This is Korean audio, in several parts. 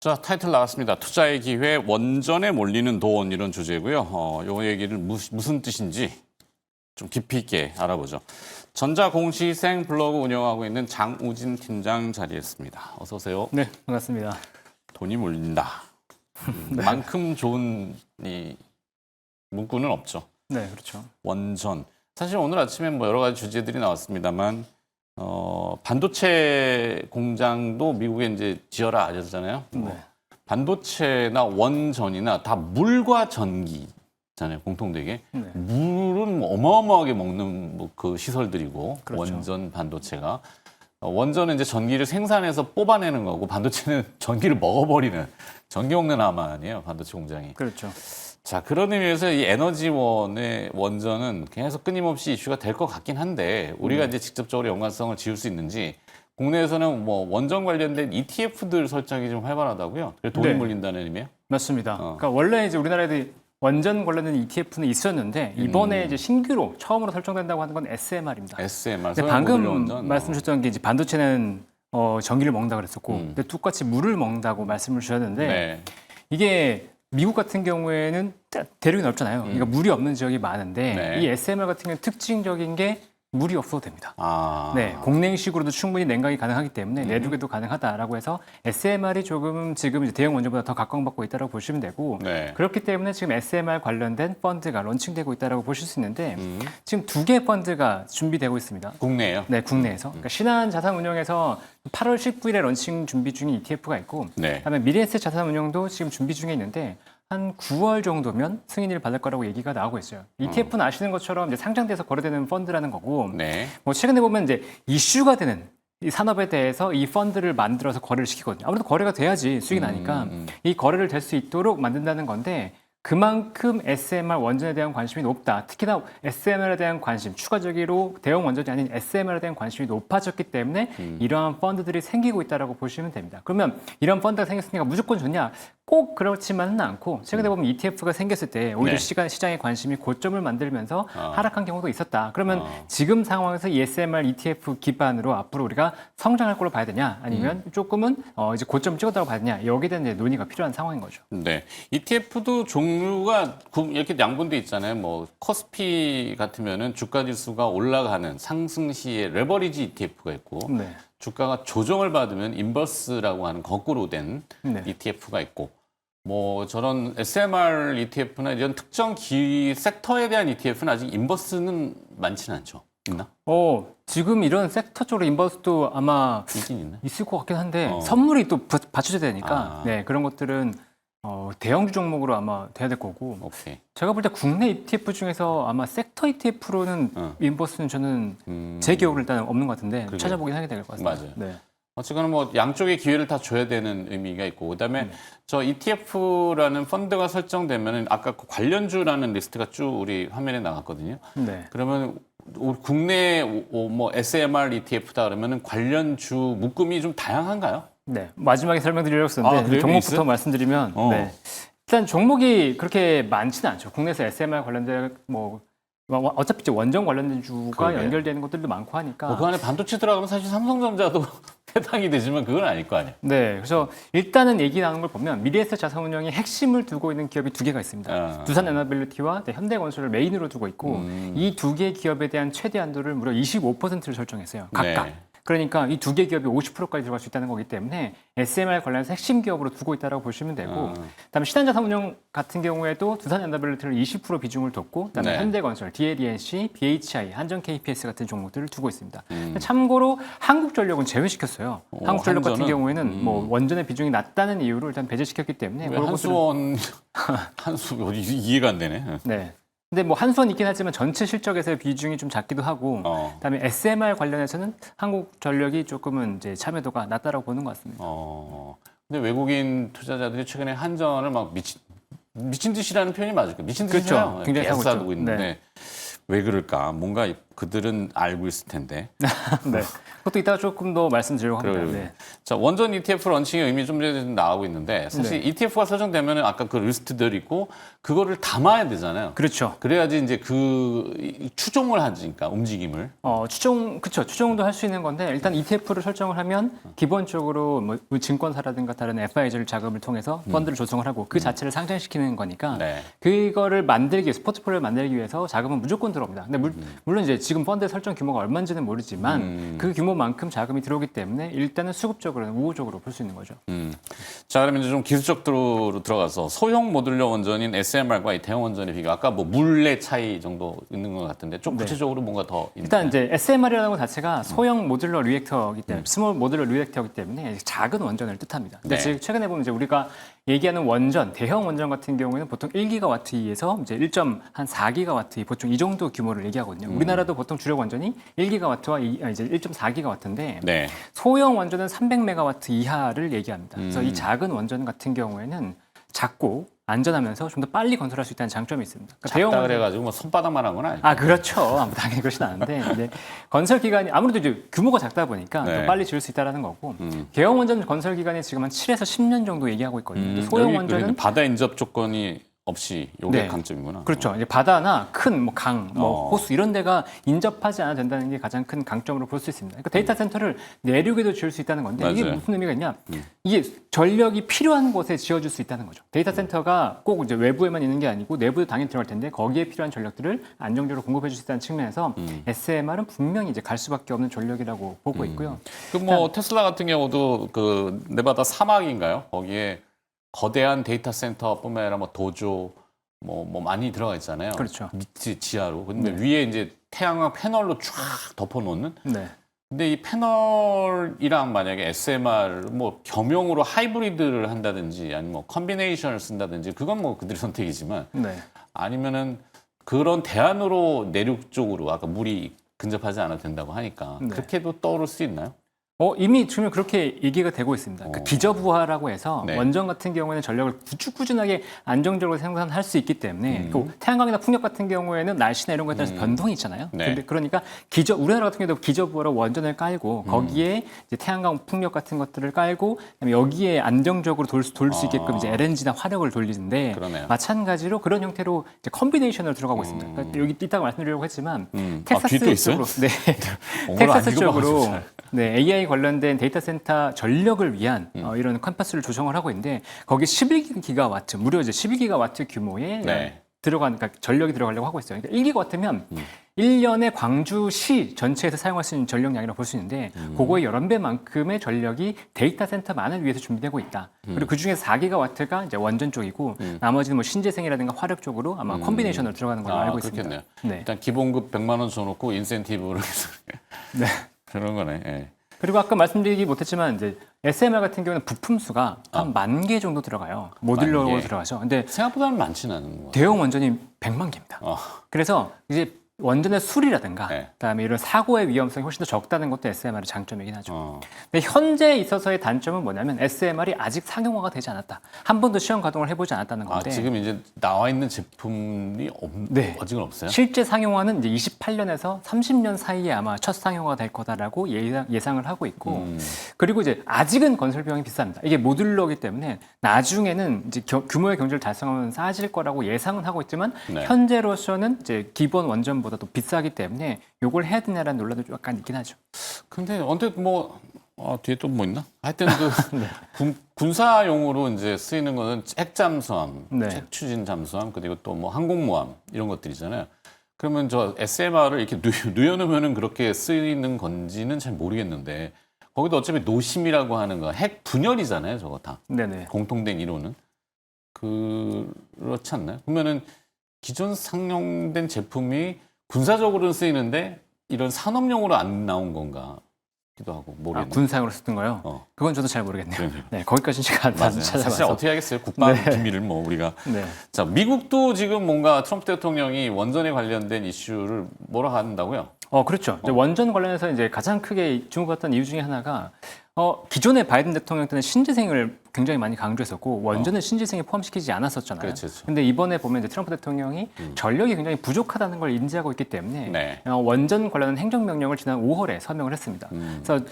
자, 타이틀 나왔습니다. 투자의 기회, 원전에 몰리는 돈 이런 주제고요. 요 얘기를 무슨 뜻인지 좀 깊이 있게 알아보죠. 전자공시생 블로그 운영하고 있는 장우진 팀장 자리했습니다. 어서 오세요. 네, 반갑습니다. 돈이 몰린다. 네. 만큼 좋은 이 문구는 없죠. 네, 그렇죠. 원전. 사실 오늘 아침에 뭐 여러 가지 주제들이 나왔습니다만 반도체 공장도 미국에 이제 지어라 하셨잖아요. 네. 반도체나 원전이나 다 물과 전기잖아요, 공통되게. 네. 물은 뭐 어마어마하게 먹는 뭐 그 시설들이고, 그렇죠. 원전, 반도체가. 원전은 이제 전기를 생산해서 뽑아내는 거고, 반도체는 전기를 먹어버리는, 전기 먹는 암 아니에요, 반도체 공장이. 그렇죠. 자, 그런 의미에서 이 에너지원의 원전은 계속 끊임없이 이슈가 될 것 같긴 한데, 우리가 이제 직접적으로 연관성을 지을 수 있는지, 국내에서는 뭐 원전 관련된 ETF들 설정이 좀 활발하다고요? 그래서 돈이 네. 몰린다는 의미예요? 맞습니다. 그러니까 원래 이제 우리나라에도 원전 관련된 ETF는 있었는데 이번에 이제 신규로 처음으로 설정된다고 하는 건 SMR입니다. SMR, 근데 방금 말씀하셨던 게 이제 반도체는 전기를 먹는다 그랬었고, 근데 똑같이 물을 먹는다고 말씀을 주셨는데 네. 이게 미국 같은 경우에는 대륙이 넓잖아요. 그러니까 물이 없는 지역이 많은데 네. 이 SMR 같은 경우는 특징적인 게 물이 없어도 됩니다. 아. 네, 공냉식으로도 충분히 냉각이 가능하기 때문에 내륙에도 가능하다라고 해서 SMR이 조금 지금 이제 대형 원전보다 더 각광받고 있다고 보시면 되고 네. 그렇기 때문에 지금 SMR 관련된 펀드가 런칭되고 있다고 보실 수 있는데 지금 2개 펀드가 준비되고 있습니다. 국내예요? 네, 국내에서. 그러니까 신한자산운용에서 8월 19일에 런칭 준비 중인 ETF가 있고 네. 그다음에 미래에셋 자산운용도 지금 준비 중에 있는데 한 9월 정도면 승인을 받을 거라고 얘기가 나오고 있어요. ETF는 아시는 것처럼 이제 상장돼서 거래되는 펀드라는 거고 네. 뭐 최근에 보면 이제 이슈가 되는 이 산업에 대해서 이 펀드를 만들어서 거래를 시키거든요. 아무래도 거래가 돼야지 수익이 나니까 이 거래를 될 수 있도록 만든다는 건데 그만큼 SMR 원전에 대한 관심이 높다. 특히나 SMR에 대한 관심, 추가적으로 대형 원전이 아닌 SMR에 대한 관심이 높아졌기 때문에 이러한 펀드들이 생기고 있다고 보시면 됩니다. 그러면 이런 펀드가 생겼으니까 무조건 좋냐? 꼭 그렇지만은 않고 최근에 보면 ETF가 생겼을 때 오히려 네. 시장의 관심이 고점을 만들면서 하락한 경우도 있었다. 그러면 지금 상황에서 이 SMR ETF 기반으로 앞으로 우리가 성장할 걸로 봐야 되냐? 아니면 조금은 이제 고점 찍었다고 봐야 되냐? 여기에 대한 이제 논의가 필요한 상황인 거죠. 네. ETF도 종류가 이렇게 양분돼 있잖아요. 뭐 코스피 같으면은 주가 지수가 올라가는 상승 시에 레버리지 ETF가 있고 네. 주가가 조정을 받으면 인버스라고 하는 거꾸로 된 네. ETF가 있고 뭐 저런 SMR ETF나 이런 특정 섹터에 대한 ETF는 아직 인버스는 많지는 않죠. 있나? 지금 이런 섹터 쪽으로 인버스도 아마 있긴 있나? 있을 것 같긴 한데 선물이 또 받쳐줘야 되니까 네, 그런 것들은 대형주 종목으로 아마 돼야 될 거고 오케이. 제가 볼 때 국내 ETF 중에서 아마 섹터 ETF로는 인버스는 저는 제 기억으로 일단 없는 것 같은데 그러게요. 찾아보긴 하게 될 것 같습니다. 맞아요. 네. 어쨌거나 뭐 양쪽의 기회를 다 줘야 되는 의미가 있고 그다음에 저 ETF라는 펀드가 설정되면은 아까 그 관련주라는 리스트가 쭉 우리 화면에 나갔거든요. 네. 그러면 우리 국내 뭐 SMR ETF다 그러면은 관련주 묶음이 좀 다양한가요? 네. 마지막에 설명드리려고 했었는데 그래요? 종목부터 있어요? 말씀드리면 네. 일단 종목이 그렇게 많지는 않죠. 국내에서 SMR 관련된 뭐 어차피 이제 원전 관련된 주가 그러게요. 연결되는 것들도 많고 하니까 그 안에 반도체 들어가면 사실 삼성전자도 해당이 되지만 그건 아닐 거 아니에요. 네, 그래서 일단은 얘기 나오는 걸 보면 미래에셋 자산운용의 핵심을 두고 있는 기업이 2개가 있습니다. 두산에너빌리티와 현대건설을 메인으로 두고 있고 이 2개 기업에 대한 최대 한도를 무려 25%를 설정했어요. 각각. 네. 그러니까 이 2개 기업이 50%까지 들어갈 수 있다는 거기 때문에 SMR 관련해서 핵심 기업으로 두고 있다고 보시면 되고 그다음에 신한자산운용 같은 경우에도 두산에너빌리티를 20% 비중을 뒀고 그다음에 네. 현대건설, DLENC, BHI, 한전 KPS 같은 종목들을 두고 있습니다. 참고로 한국전력은 제외시켰어요. 한국전력 같은 한전은? 경우에는 뭐 원전의 비중이 낮다는 이유로 일단 배제시켰기 때문에 왜 그런 것들은- 한수 이해가 안 되네. 네. 근데 뭐 한수원 있긴 하지만 전체 실적에서의 비중이 좀 작기도 하고 그다음에 SMR 관련해서는 한국전력이 조금은 이제 참여도가 낮다라고 보는 것 같습니다. 근데 외국인 투자자들이 최근에 한전을 막 미친 듯이라는 표현이 맞을까? 미친 듯이요. 그렇죠. 굉장히 계속 사고 있죠. 사고 있는데 왜 그럴까? 뭔가 그들은 알고 있을 텐데. 네. 그것도 이따가 조금 더 말씀드리려고 합니다. 그래요. 네. 자, 원전 ETF 런칭의 의미 좀 전에 나오고 있는데 사실 네. ETF가 설정되면 아까 그 리스트들 있고 그거를 담아야 되잖아요. 그렇죠. 그래야지 이제 그 추종을 하니까 움직임을. 추종도 할 수 있는 건데 일단 ETF를 설정을 하면 기본적으로 뭐 증권사라든가 다른 FIG 자금을 통해서 펀드를 조성을 하고 그 자체를 상장시키는 거니까 네. 그거를 만들기 위해서 포트폴리오를 만들기 위해서 자금은 무조건 들어옵니다. 근데 물론 이제 지금 펀드 설정 규모가 얼마인지는 모르지만 그 규모만큼 자금이 들어오기 때문에 일단은 수급적으로는 우호적으로 볼 수 있는 거죠. 자, 그러면 이제 좀 기술적으로 들어가서 소형 모듈러 원전인 SMR과 이 대형 원전의 비교. 아까 뭐 물의 차이 정도 있는 것 같은데 좀 구체적으로 뭔가 더 일단 이제 SMR이라는 것 자체가 소형 모듈러 리액터이기 때문에 스몰 모듈러 리액터이기 때문에 작은 원전을 뜻합니다. 근데 네. 최근에 보면 이제 우리가 얘기하는 원전, 대형 원전 같은 경우에는 보통 1기가와트에서 이제 1.4기가와트 보통 이 정도 규모를 얘기하거든요. 우리나라도 보통 주력 원전이 1기가와트와 이제 1.4기가와트인데 네. 소형 원전은 300메가와트 이하를 얘기합니다. 그래서 이 작은 원전 같은 경우에는 작고 안전하면서 좀 더 빨리 건설할 수 있다는 장점이 있습니다. 그러니까 작다 그래가지고 뭐 손바닥만한 건 아니고. 아, 그렇죠. 당연히 그렇진 않은데 이제 건설 기간이 아무래도 이제 규모가 작다 보니까 네. 더 빨리 지을 수 있다라는 거고 대형 원전 건설 기간이 지금 한 7에서 10년 정도 얘기하고 있거든요. 근데 소형 여기 원전은 바다 인접 조건이 없이 요게 네. 강점이구나. 그렇죠. 이제 바다나 큰 뭐 강, 뭐 호수 이런 데가 인접하지 않아도 된다는 게 가장 큰 강점으로 볼 수 있습니다. 그러니까 데이터 센터를 내륙에도 지을 수 있다는 건데 이게 맞아요. 무슨 의미가 있냐? 이게 전력이 필요한 곳에 지어줄 수 있다는 거죠. 데이터 센터가 꼭 이제 외부에만 있는 게 아니고 내부도 당연히 들어갈 텐데 거기에 필요한 전력들을 안정적으로 공급해 줄 수 있다는 측면에서 SMR은 분명히 이제 갈 수밖에 없는 전력이라고 보고 있고요. 그 뭐 테슬라 같은 경우도 그 네바다 사막인가요? 거기에 거대한 데이터 센터뿐만 아니라 뭐 도조 뭐 많이 들어가 있잖아요. 그렇죠. 밑 지하로. 근데 위에 이제 태양광 패널로 쫙 덮어놓는. 네. 근데 이 패널이랑 만약에 SMR 뭐 겸용으로 하이브리드를 한다든지 아니면 뭐 컨비네이션을 쓴다든지 그건 뭐 그들의 선택이지만 네. 아니면은 그런 대안으로 내륙 쪽으로 아까 물이 근접하지 않아도 된다고 하니까 네. 그렇게도 떠오를 수 있나요? 이미 지금 그렇게 얘기가 되고 있습니다. 그 기저부하라고 해서 네. 원전 같은 경우에는 전력을 꾸준하게 안정적으로 생산할 수 있기 때문에 그 태양광이나 풍력 같은 경우에는 날씨나 이런 거에 따라서 변동이 있잖아요. 네. 근데 그러니까 우리나라 같은 경우도 기저부하로 원전을 깔고 거기에 이제 태양광, 풍력 같은 것들을 깔고 그다음에 여기에 안정적으로 돌 수 있게끔 이제 LNG나 화력을 돌리는데 그러네요. 마찬가지로 그런 형태로 이제 컨비네이션으로 들어가고 있습니다. 그러니까 여기 이따가 말씀드리려고 했지만 텍사스 뒤에 또 있어요? 쪽으로 네. 오늘 안 텍사스 읽어봐가지고 쪽으로 잘. 네, AI 관련된 데이터 센터 전력을 위한 이런 캠퍼스를 조성을 하고 있는데 거기 11기가와트, 무려 이제 11기가와트 규모의 네. 그러니까 전력이 들어가려고 하고 있어요. 그러니까 1기가와트면 1년에 광주시 전체에서 사용할 수 있는 전력량이라고 볼 수 있는데 그거의 11배만큼의 전력이 데이터 센터만을 위해서 준비되고 있다. 그리고 그중에 4기가와트가 이제 원전 쪽이고 나머지는 뭐 신재생이라든가 화력 쪽으로 아마 컨비네이션으로 들어가는 걸로 알고 그렇겠네요. 있습니다. 네. 일단 기본급 100만 원 줘놓고 인센티브를 해서 네. 그런 거네. 예. 그리고 아까 말씀드리기 못했지만 이제 SMR 같은 경우는 부품 수가 한 10,000개 정도 들어가요. 모듈러로 10,000개. 들어가죠. 근데 생각보다는 많지는 않은 것 같아요. 대형 원전이 100만 개입니다. 그래서 이제 원전의 수리라든가 네. 그다음에 이런 사고의 위험성이 훨씬 더 적다는 것도 SMR의 장점이긴 하죠. 근데 현재 있어서의 단점은 뭐냐면 SMR이 아직 상용화가 되지 않았다. 한 번도 시험 가동을 해보지 않았다는 건데 지금 이제 나와 있는 제품이 네. 아직은 없어요? 실제 상용화는 이제 28년에서 30년 사이에 아마 첫 상용화가 될 거다라고 예상을 하고 있고 그리고 이제 아직은 건설 비용이 비쌉니다. 이게 모듈러이기 때문에 나중에는 이제 규모의 경제를 달성하면 싸질 거라고 예상은 하고 있지만 네. 현재로서는 이제 기본 원전보다 더 비싸기 때문에 이걸 해야 되냐라는 논란도 좀 약간 있긴 하죠. 근데 언뜻 뭐 뒤에 또 뭐 있나? 하여튼 그 군사용으로 이제 쓰이는 거는 핵잠수함, 네. 핵추진 잠수함 그리고 또 뭐 항공모함 이런 것들이잖아요. 그러면 저 SMR을 이렇게 누여놓으면은 그렇게 쓰이는 건지는 잘 모르겠는데 거기도 어차피 노심이라고 하는 거 핵 분열이잖아요, 저거 다 네네. 공통된 이론은 그렇지 않나요? 그러면은 기존 상용된 제품이 군사적으로는 쓰이는데 이런 산업용으로 안 나온 건가 기도 하고 모르겠네요. 군사용으로 쓰던 거요? 그건 저도 잘 모르겠네요. 그러네요. 네, 거기까지는 제가 안 맞아요. 찾아봐서. 사실 어떻게 하겠어요? 국방 네. 기밀을 뭐 우리가. 네. 자, 미국도 지금 뭔가 트럼프 대통령이 원전에 관련된 이슈를 뭐라 한다고요? 그렇죠. 이제 원전 관련해서 이제 가장 크게 주목받던 이유 중에 하나가 기존의 바이든 대통령 때는 신재생을 굉장히 많이 강조했었고 원전은 신재생에 포함시키지 않았었잖아요. 그렇죠. 근데 이번에 보면 이제 트럼프 대통령이 전력이 굉장히 부족하다는 걸 인지하고 있기 때문에 네. 원전 관련한 행정명령을 지난 5월에 서명을 했습니다. 그래서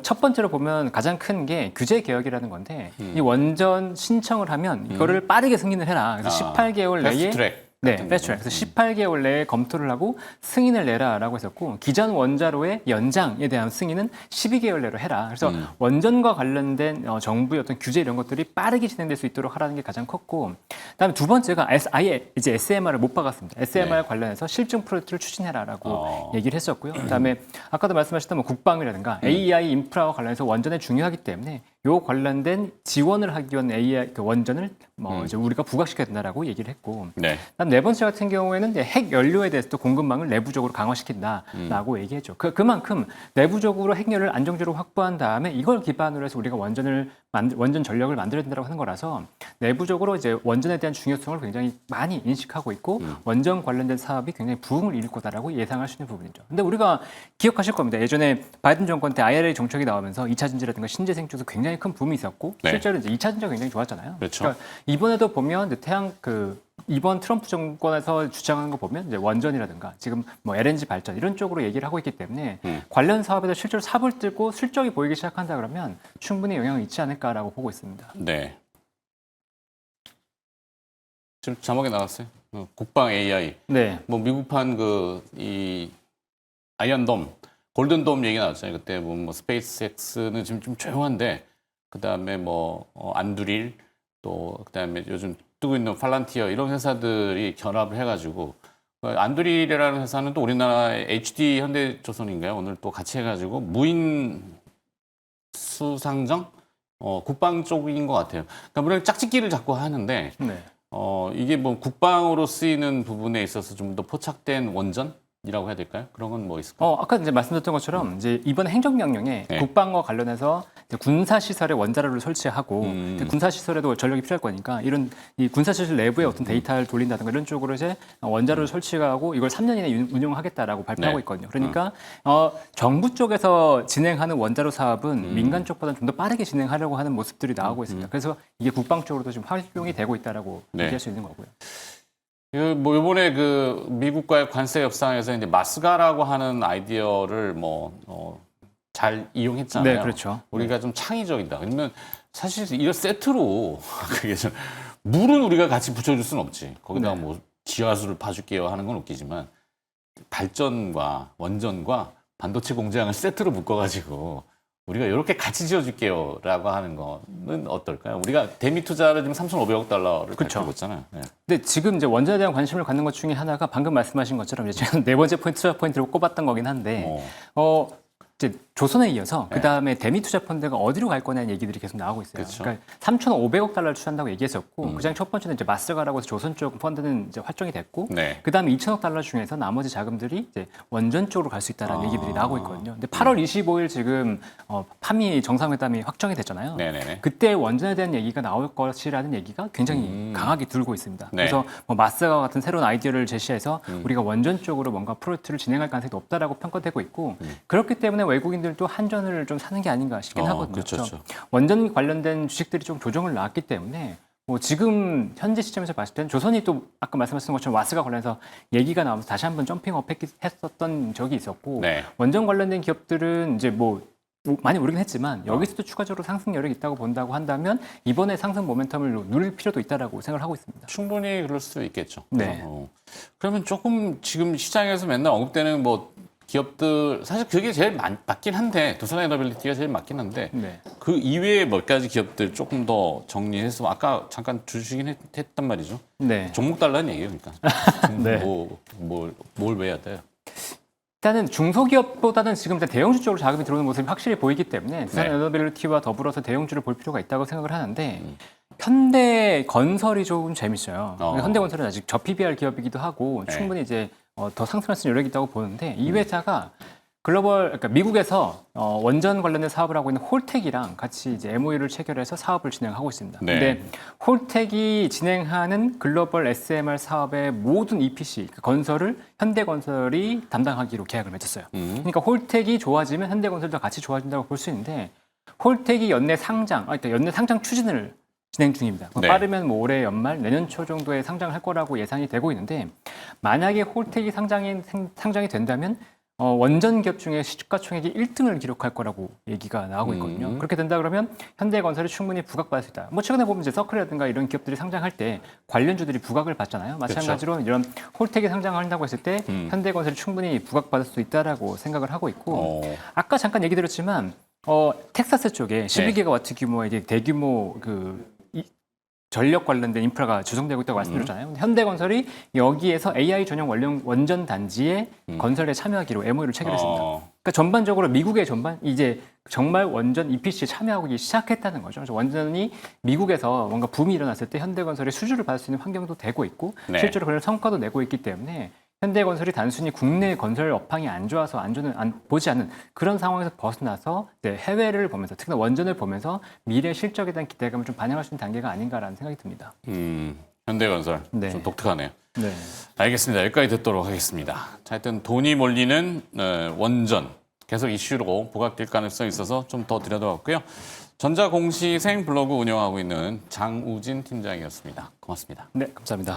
첫 번째로 보면 가장 큰 게 규제 개혁이라는 건데 이 원전 신청을 하면 이거를 빠르게 승인을 해라. 그래서 18개월 내에 패스트트랙. 네, 패스트트랙. 그래서 18개월 내에 검토를 하고 승인을 내라라고 했었고 기존 원자로의 연장에 대한 승인은 12개월 내로 해라. 그래서 원전과 관련된 정부의 어떤 규제 이런 것들이 빠르게 진행될 수 있도록 하라는 게 가장 컸고, 그다음에 두 번째가 아예 이제 SMR을 못 박았습니다. SMR 네. 관련해서 실증 프로젝트를 추진해라라고 얘기를 했었고요. 그다음에 아까도 말씀하셨던 뭐 국방이라든가 AI 인프라와 관련해서 원전에 중요하기 때문에 요 관련된 지원을 하기 위한 AI 그 원전을 이제 우리가 부각시켜야 된다라고 얘기를 했고. 네. 그다음 네 번째 같은 경우에는 이제 핵 연료에 대해서도 공급망을 내부적으로 강화시킨다라고 얘기했죠. 그만큼 내부적으로 핵연료를 안정적으로 확보한 다음에 이걸 기반으로 해서 우리가 원전 전력을 만들어야 된다고 하는 거라서 내부적으로 이제 원전에 대한 중요성을 굉장히 많이 인식하고 있고 원전 관련된 사업이 굉장히 부흥을 이룰 거다라고 예상할 수 있는 부분이죠. 근데 우리가 기억하실 겁니다. 예전에 바이든 정권 때 IRA 정책이 나오면서 2차 전지라든가 신재생 쪽에서 굉장히 큰 붐이 있었고 네. 실제로 이제 2차 전지가 굉장히 좋았잖아요. 그렇죠. 그러니까 이번에도 보면 이제 이번 트럼프 정권에서 주장하는 거 보면 이제 원전이라든가 지금 뭐 LNG 발전 이런 쪽으로 얘기를 하고 있기 때문에 관련 사업에도 실제로 삽을 뜨고 실적이 보이기 시작한다 그러면 충분히 영향을 있지 않을까라고 보고 있습니다. 네. 지금 자막에 나왔어요. 국방 AI. 네. 뭐 미국판 이 아이언돔, 골든돔 얘기 나왔잖아요. 그때 뭐 스페이스X는 지금 좀 조용한데 그다음에 안두릴 또 그다음에 요즘 뜨고 있는 팔란티어 이런 회사들이 결합을 해가지고 안두릴이라는 회사는 또 우리나라의 HD 현대조선인가요? 오늘 또 같이 해가지고 무인 수상정 국방 쪽인 것 같아요. 그러니까 물론 짝짓기를 자꾸 하는데 네. 이게 뭐 국방으로 쓰이는 부분에 있어서 좀 더 포착된 원전이라고 해야 될까요? 그런 건 뭐 있을까요? 아까 이제 말씀드렸던 것처럼 이제 이번 행정명령에 네. 국방과 관련해서 이제 군사시설에 원자로를 설치하고 이제 군사시설에도 전력이 필요할 거니까 이 군사시설 내부에 어떤 데이터를 돌린다든가 이런 쪽으로 이제 원자로를 설치하고 이걸 3년 이내에 운용하겠다라고 발표하고 네. 있거든요. 그러니까 정부 쪽에서 진행하는 원자로 사업은 민간 쪽보다는 좀 더 빠르게 진행하려고 하는 모습들이 나오고 있습니다. 그래서 이게 국방 쪽으로도 좀 활용이 되고 있다라고 네. 얘기할 수 있는 거고요. 뭐 이번에 미국과의 관세 협상에서 이제 마스가라고 하는 아이디어를 잘 이용했잖아요. 네, 그렇죠. 우리가 좀 창의적이다. 그러면 사실 이런 세트로 그게 좀 물은 우리가 같이 붙여줄 수는 없지. 거기다가 네. 뭐 지하수를 파줄게요 하는 건 웃기지만 발전과 원전과 반도체 공장을 세트로 묶어가지고 우리가 이렇게 같이 지어줄게요라고 하는 거는 어떨까요? 우리가 대미 투자를 지금 3,500억 달러를 그쵸. 밝히고 있잖아요. 네. 근데 지금 이제 원전에 대한 관심을 갖는 것 중에 하나가 방금 말씀하신 것처럼 이제 제가 네 번째 투자 포인트로 꼽았던 거긴 한데 이제 조선에 이어서 그 다음에 대미 투자 펀드가 어디로 갈 거냐는 얘기들이 계속 나오고 있어요. 그쵸. 그러니까 3,500억 달러를 투자한다고 얘기했었고 그중 첫 번째는 이제 마스가라고 해서 조선 쪽 펀드는 이제 확정이 됐고 네. 그 다음에 2,000억 달러 중에서 나머지 자금들이 이제 원전 쪽으로 갈 수 있다라는 얘기들이 나오고 있거든요. 근데 8월 25일 지금 파미 정상회담이 확정이 됐잖아요. 네네네. 그때 원전에 대한 얘기가 나올 것이라는 얘기가 굉장히 강하게 들고 있습니다. 네. 그래서 마스가 같은 새로운 아이디어를 제시해서 우리가 원전 쪽으로 뭔가 프로젝트를 진행할 가능성이 높다라고 평가되고 있고 그렇기 때문에 외국인들도 한전을 좀 사는 게 아닌가 싶긴 하거든요. 그렇죠. 원전 관련된 주식들이 좀 조정을 나왔기 때문에 지금 현재 시점에서 봤을 때는 조선이 또 아까 말씀하신 것처럼 와스가 관련해서 얘기가 나오면서 다시 한번 점핑업 했었던 적이 있었고 네. 원전 관련된 기업들은 이제 많이 오르긴 했지만 여기서도 추가적으로 상승 여력이 있다고 본다고 한다면 이번에 상승 모멘텀을 누릴 필요도 있다라고 생각을 하고 있습니다. 충분히 그럴 수 있겠죠. 네. 그러면 조금 지금 시장에서 맨날 언급되는 기업들 사실 그게 제일 맞긴 한데 두산에너빌리티가 제일 맞긴 한데 네. 그 이외에 몇 가지 기업들 조금 더 정리해서 아까 잠깐 주시긴 했단 말이죠. 네. 종목 달라는 얘기예요, 그러니까. 네. 뭘 왜 해야 돼요? 일단은 중소기업보다는 지금 일단 대형주 쪽으로 자금이 들어오는 모습이 확실히 보이기 때문에 두산에너빌리티와 더불어서 대형주를 볼 필요가 있다고 생각을 하는데 현대건설이 조금 재밌어요. 현대건설은 아직 저 PBR 기업이기도 하고 충분히 이제 더 상승할 수 있는 여력이 있다고 보는데 이 회사가 그러니까 미국에서 원전 관련된 사업을 하고 있는 홀텍이랑 같이 이제 MOU를 체결해서 사업을 진행하고 있습니다. 네. 근데 홀텍이 진행하는 글로벌 SMR 사업의 모든 EPC 그 건설을 현대건설이 담당하기로 계약을 맺었어요. 그러니까 홀텍이 좋아지면 현대건설도 같이 좋아진다고 볼 수 있는데 홀텍이 그러니까 연내 상장 추진을 진행 중입니다. 네. 빠르면 뭐 올해 연말, 내년 초 정도에 상장할 거라고 예상이 되고 있는데 만약에 홀텍이 상장이 된다면 원전 기업 중에 시가총액이 1등을 기록할 거라고 얘기가 나오고 있거든요. 그렇게 된다 그러면 현대건설이 충분히 부각받을 수 있다. 뭐 최근에 보면 이제 서클이라든가 이런 기업들이 상장할 때 관련주들이 부각을 받잖아요. 마찬가지로 이런 홀텍이 상장한다고 했을 때 현대건설이 충분히 부각받을 수 있다라고 생각을 하고 있고 아까 잠깐 얘기 드렸지만 텍사스 쪽에 11기가와트 규모의 이제 대규모 전력 관련된 인프라가 조성되고 있다고 말씀드렸잖아요. 근데 현대건설이 여기에서 AI 전용 원전 단지의 건설에 참여하기로 MOU를 체결했습니다. 그러니까 전반적으로 미국의 이제 정말 원전 EPC에 참여하기 시작했다는 거죠. 그래서 원전이 미국에서 뭔가 붐이 일어났을 때 현대건설이 수주를 받을 수 있는 환경도 되고 있고 네. 실제로 그런 성과도 내고 있기 때문에 현대건설이 단순히 국내 건설 업황이 안 좋아서 보지 않는 그런 상황에서 벗어나서 해외를 보면서 특히나 원전을 보면서 미래 실적에 대한 기대감을 좀 반영할 수 있는 단계가 아닌가라는 생각이 듭니다. 현대건설 네. 좀 독특하네요. 네. 알겠습니다. 여기까지 듣도록 하겠습니다. 자, 하여튼 돈이 몰리는 원전 계속 이슈로 부각될 가능성이 있어서 좀 더 들여다봤고요. 전자공시생 블로그 운영하고 있는 장우진 팀장이었습니다. 고맙습니다. 네, 감사합니다.